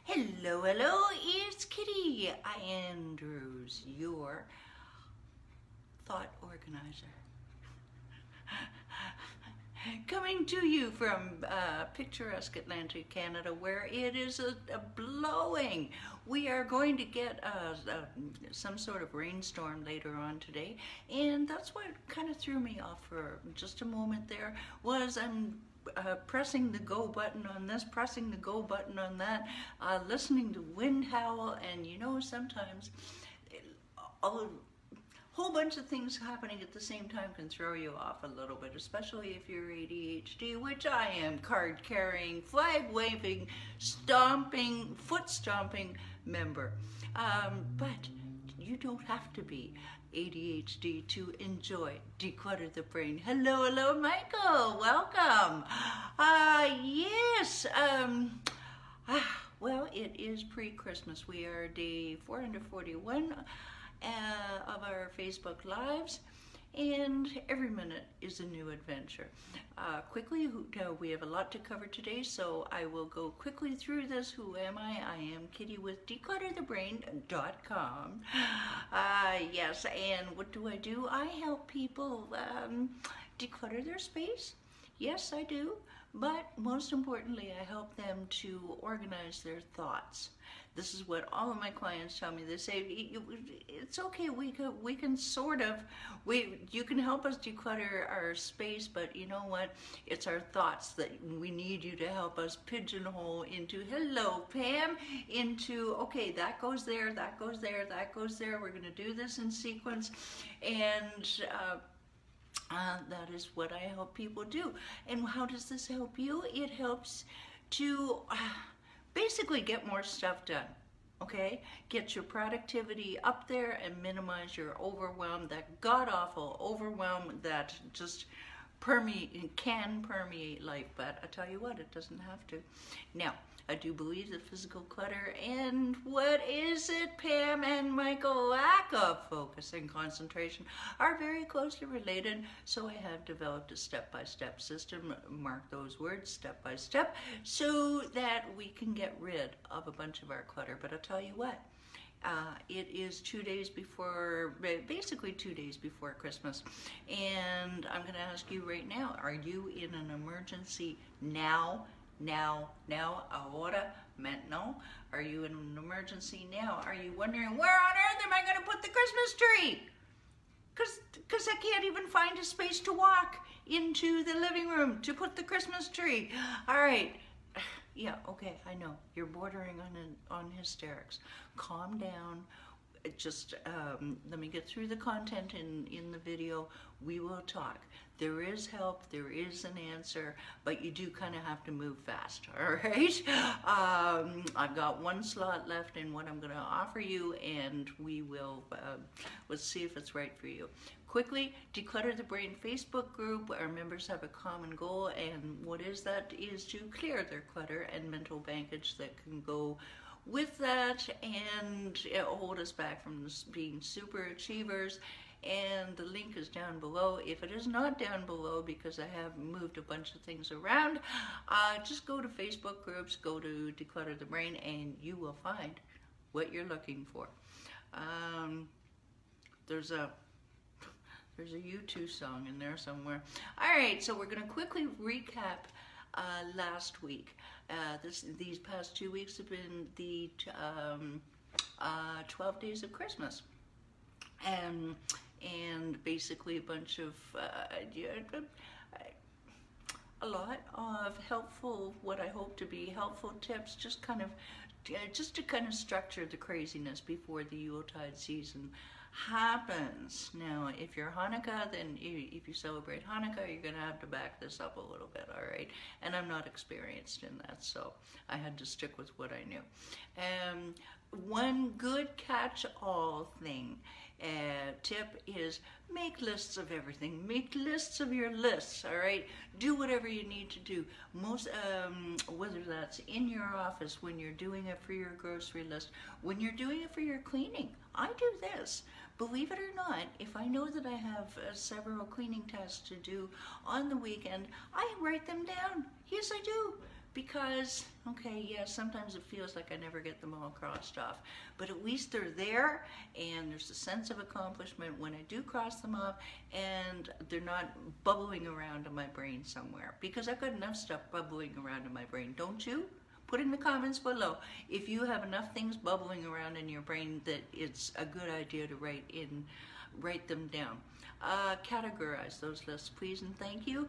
Hello, hello, it's Kitti Andrews, your thought organizer. Coming to you from picturesque Atlantic Canada, where it is a blowing. We are going to get some sort of rainstorm later on today, and that's what kind of threw me off for just a moment there, was I'm pressing the go button on this, pressing the go button on that, listening to wind howl, and you know, sometimes a whole bunch of things happening at the same time can throw you off a little bit, especially if you're ADHD, which I am, card carrying, flag waving, stomping, foot stomping member. But you don't have to be ADHD to enjoy Declutter the Brain. Hello, hello, Michael. Welcome. Yes. Well, it is pre-Christmas. We are day 441 of our Facebook Lives, and every minute is a new adventure. Quickly, we have a lot to cover today, so I will go quickly through this. Who am I? I am Kitti with declutterthebrain.com. Yes, and what do? I help people declutter their space. Yes, I do. But most importantly, I help them to organize their thoughts. This is what all of my clients tell me. They say, it's okay, you can help us declutter our space, but you know what? It's our thoughts that we need you to help us pigeonhole into, hello, Pam, into, okay, that goes there, that goes there, that goes there. We're gonna do this in sequence. And that is what I help people do. And how does this help you? It helps to basically get more stuff done, okay? Get your productivity up there and minimize your overwhelm, that god-awful overwhelm that just can permeate life. But I tell you what, it doesn't have to. Now, I do believe that physical clutter and what is it, Pam and Michael, lack of focus and concentration are very closely related. So I have developed a step-by-step system, mark those words, step-by-step, so that we can get rid of a bunch of our clutter. But I'll tell you what, it is 2 days before, basically 2 days before Christmas. And I'm gonna ask you right now, are you in an emergency now? Ahora, no. Are you in an emergency now? Are you wondering, where on earth am I going to put the Christmas tree? Because I can't even find a space to walk into the living room to put the Christmas tree. All right. Yeah, okay, I know. You're bordering on hysterics. Calm down. Just let me get through the content in the video. We will talk. There is help, there is an answer, but you do kind of have to move fast, all right? I've got one slot left in what I'm going to offer you, and we will, let's see if it's right for you. Quickly, Declutter the Brain Facebook group. Our members have a common goal, and what is that? Is to clear their clutter and mental baggage that can go with that and hold us back from being super achievers. And the link is down below. If it is not down below, because I have moved a bunch of things around, just go to Facebook groups, go to Declutter the Brain, and you will find what you're looking for. There's a U2 song in there somewhere. All right, so we're gonna quickly recap last week. These past 2 weeks have been the 12 days of Christmas. And basically a bunch of, a lot of helpful, what I hope to be helpful tips, just to kind of structure the craziness before the Yuletide season happens. Now, if you're Hanukkah, then if you celebrate Hanukkah, you're gonna have to back this up a little bit, all right? And I'm not experienced in that, so I had to stick with what I knew. One good catch-all thing, tip is make lists of everything. Make lists of your lists, all right? Do whatever you need to do. Whether that's in your office, when you're doing it for your grocery list, when you're doing it for your cleaning. I do this. Believe it or not, if I know that I have several cleaning tasks to do on the weekend, I write them down. Yes, I do. because, okay, yeah, sometimes it feels like I never get them all crossed off, but at least they're there, and there's a sense of accomplishment when I do cross them off, and they're not bubbling around in my brain somewhere, because I've got enough stuff bubbling around in my brain, don't you? Put in the comments below if you have enough things bubbling around in your brain that it's a good idea to write them down. Categorize those lists, please and thank you.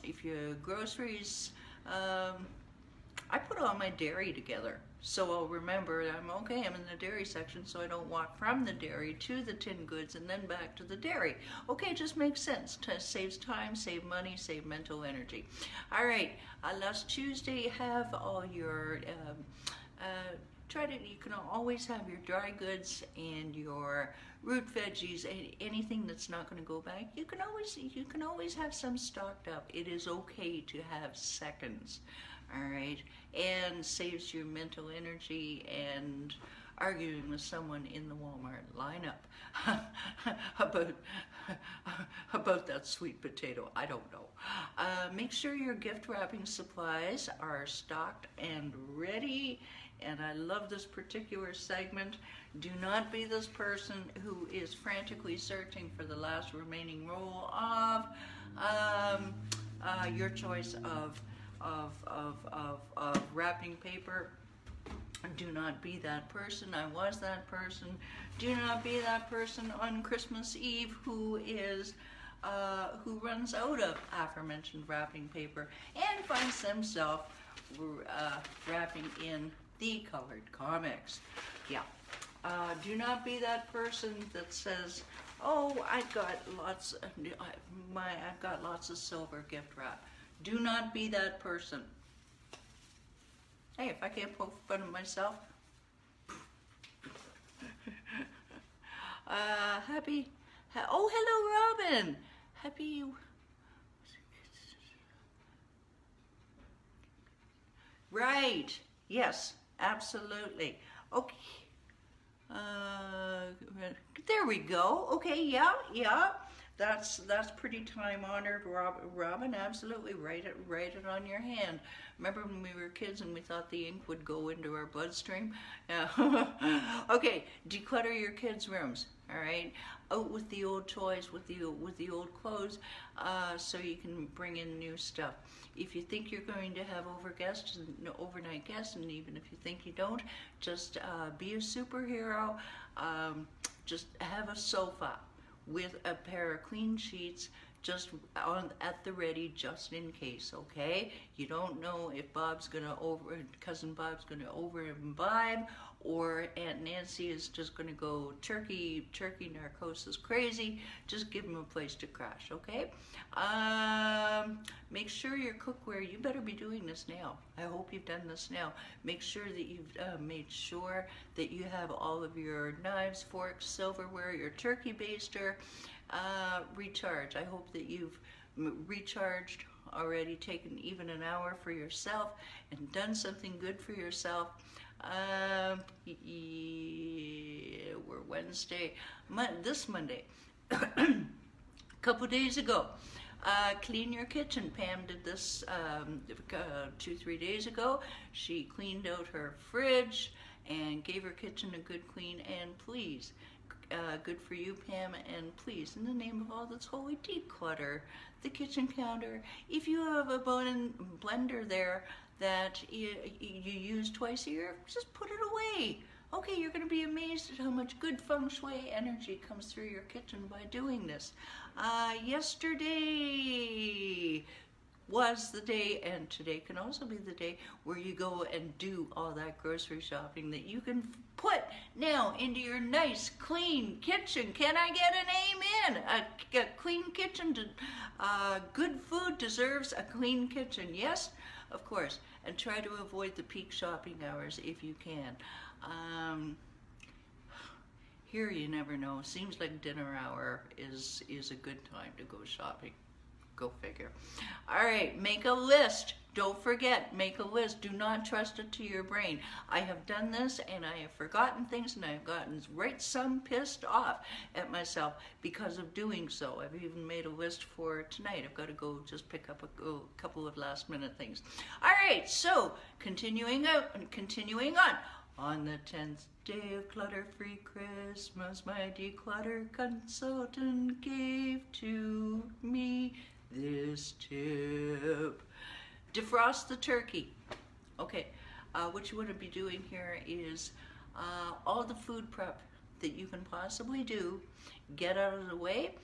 If your groceries, I put all my dairy together, so I'll remember I'm okay, I'm in the dairy section, so I don't walk from the dairy to the tinned goods and then back to the dairy. Okay, it just makes sense. Saves time, save money, save mental energy. All right, last Tuesday, have all your you can always have your dry goods and your root veggies, anything that's not going to go back. You can always have some stocked up. It is okay to have seconds, all right, and saves you mental energy and arguing with someone in the Walmart lineup about that sweet potato. I don't know. Make sure your gift wrapping supplies are stocked and ready. And I love this particular segment. Do not be this person who is frantically searching for the last remaining roll of your choice of wrapping paper. Do not be that person. I was that person. Do not be that person on Christmas Eve who runs out of aforementioned wrapping paper and finds themselves wrapping in the colored comics. Yeah. Do not be that person that says, "Oh, I've got lots of silver gift wrap." Do not be that person. Hey, if I can't poke fun of myself. Oh, hello, Robin. Happy. Right. Yes. Absolutely. Okay. There we go. Okay, yeah. That's pretty time honored, Robin. Absolutely. Write it on your hand. Remember when we were kids and we thought the ink would go into our bloodstream? Okay, declutter your kids' rooms. All right, out with the old toys, with the old clothes, so you can bring in new stuff. If you think you're going to have overnight guests, and even if you think you don't, just be a superhero. Just have a sofa with a pair of clean sheets just at the ready, just in case. Okay, you don't know if cousin Bob's gonna over imbibe, or Aunt Nancy is just gonna go turkey narcosis crazy. Just give them a place to crash. Okay. Make sure your cookware, you better be doing this now. I hope you've done this now. Make sure that you've made sure that you have all of your knives, forks, silverware, your turkey baster, recharge. I hope that you've recharged already, taken even an hour for yourself and done something good for yourself. We're Wednesday, this Monday. A couple days ago, clean your kitchen. Pam did this 2-3 days ago. She cleaned out her fridge and gave her kitchen a good clean, and please, good for you, Pam, and please, in the name of all that's holy, declutter the kitchen counter. If you have a blender there that you use twice a year, just put it away. Okay, you're going to be amazed at how much good feng shui energy comes through your kitchen by doing this. Yesterday was the day, and today can also be the day, where you go and do all that grocery shopping that you can put now into your nice, clean kitchen. Can I get an amen? A clean kitchen, good food deserves a clean kitchen. Yes, of course. And try to avoid the peak shopping hours if you can. Here you never know. Seems like dinner hour is a good time to go shopping. Go figure. All right, make a list. Don't forget, make a list. Do not trust it to your brain. I have done this and I have forgotten things, and I've gotten right some pissed off at myself because of doing so. I've even made a list for tonight. I've got to go just pick up a couple of last minute things. All right, so continuing on. On the 10th day of clutter-free Christmas, my declutter consultant gave to me this tip. Defrost the turkey. Okay, what you want to be doing here is all the food prep that you can possibly do, get out of the way,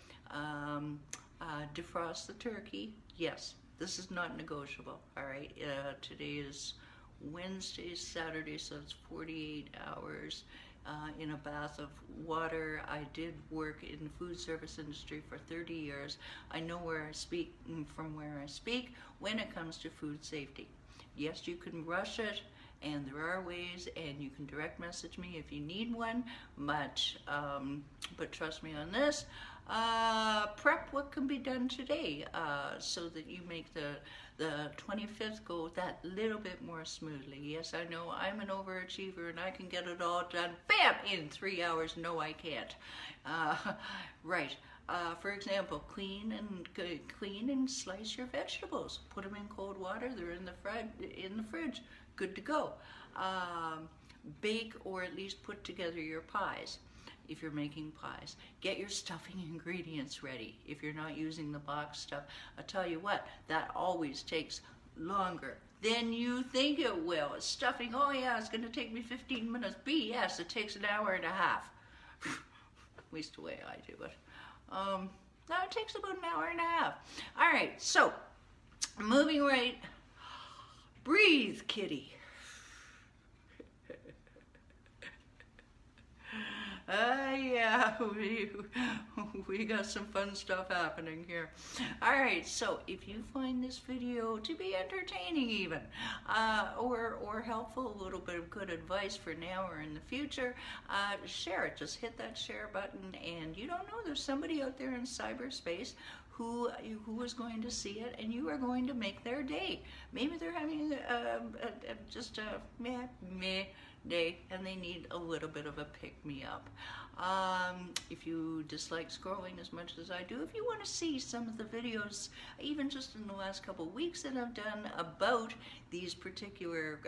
defrost the turkey. Yes, this is not negotiable, all right? Today is Wednesday, Saturday, so it's 48 hours in a bath of water. I did work in the food service industry for 30 years. I know where I speak from where I speak when it comes to food safety. Yes, you can rush it, and there are ways, and you can direct message me if you need one, but trust me on this. Prep what can be done today so that you make the 25th go that little bit more smoothly. Yes, I know I'm an overachiever and I can get it all done, bam, in 3 hours. No, I can't. Right. For example, clean and slice your vegetables. Put them in cold water. They're in the fridge. Good to go. Bake or at least put together your pies. If you're making pies, get your stuffing ingredients ready. If you're not using the box stuff, I'll tell you what, that always takes longer than you think it will. Stuffing, oh yeah, it's going to take me 15 minutes. BS, it takes an hour and a half. At least the way I do it. No, it takes about an hour and a half. All right, so moving right. Breathe, Kitti. Yeah, we got some fun stuff happening here. All right, so if you find this video to be entertaining even, or helpful, a little bit of good advice for now or in the future, share it. Just hit that share button, and you don't know, there's somebody out there in cyberspace who is going to see it, and you are going to make their day. Maybe they're having just a meh day, and they need a little bit of a pick-me-up. If you dislike scrolling as much as I do, if you want to see some of the videos, even just in the last couple of weeks that I've done about these particular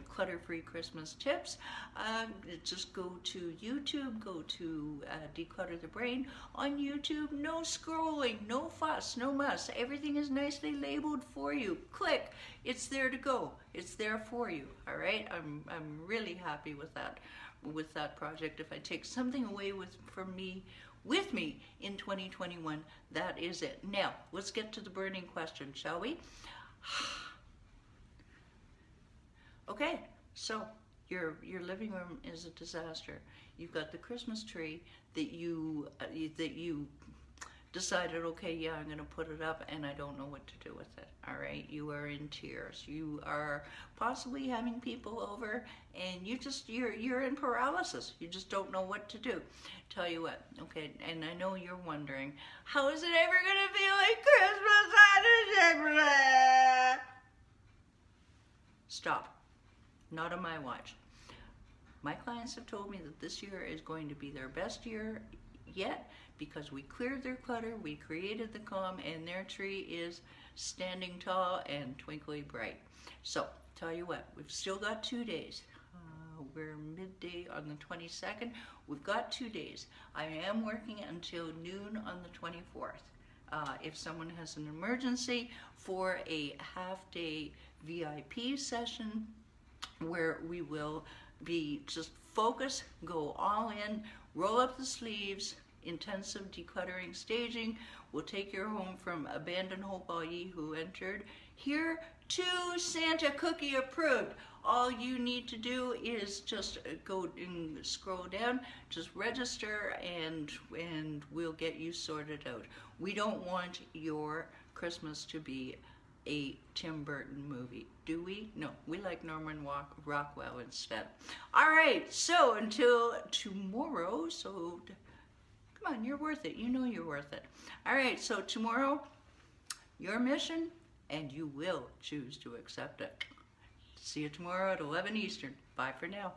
clutter-free Christmas tips, just go to YouTube, go to Declutter the Brain on YouTube. No scrolling, no fuss, no muss. Everything is nicely labeled for you. Click, it's there to go. It's there for you, all right? I'm really happy with that project. If I take something away with me in 2021, that is it. Now, let's get to the burning question, shall we? Okay, so your living room is a disaster. You've got the Christmas tree that you decided, okay, yeah, I'm going to put it up, and I don't know what to do with it. All right, you are in tears. You are possibly having people over, and you're in paralysis. You just don't know what to do. Tell you what, okay, and I know you're wondering, how is it ever going to be like Christmas on December? Stop. Not on my watch. My clients have told me that this year is going to be their best year yet, because we cleared their clutter, we created the calm, and their tree is standing tall and twinkly bright. So, tell you what, we've still got 2 days. We're midday on the 22nd. We've got 2 days. I am working until noon on the 24th. If someone has an emergency, for a half-day VIP session where we will be just focus, go all in, roll up the sleeves, intensive decluttering staging. We'll take you home from abandoned hope all ye who entered here to Santa cookie approved. All you need to do is just go and scroll down, just register, and we'll get you sorted out. We don't want your Christmas to be a Tim Burton movie, do we? No, we like Norman Rockwell instead. All right, so until tomorrow, so come on, you're worth it. You know you're worth it. All right, so tomorrow, your mission, and you will choose to accept it. See you tomorrow at 11 Eastern. Bye for now.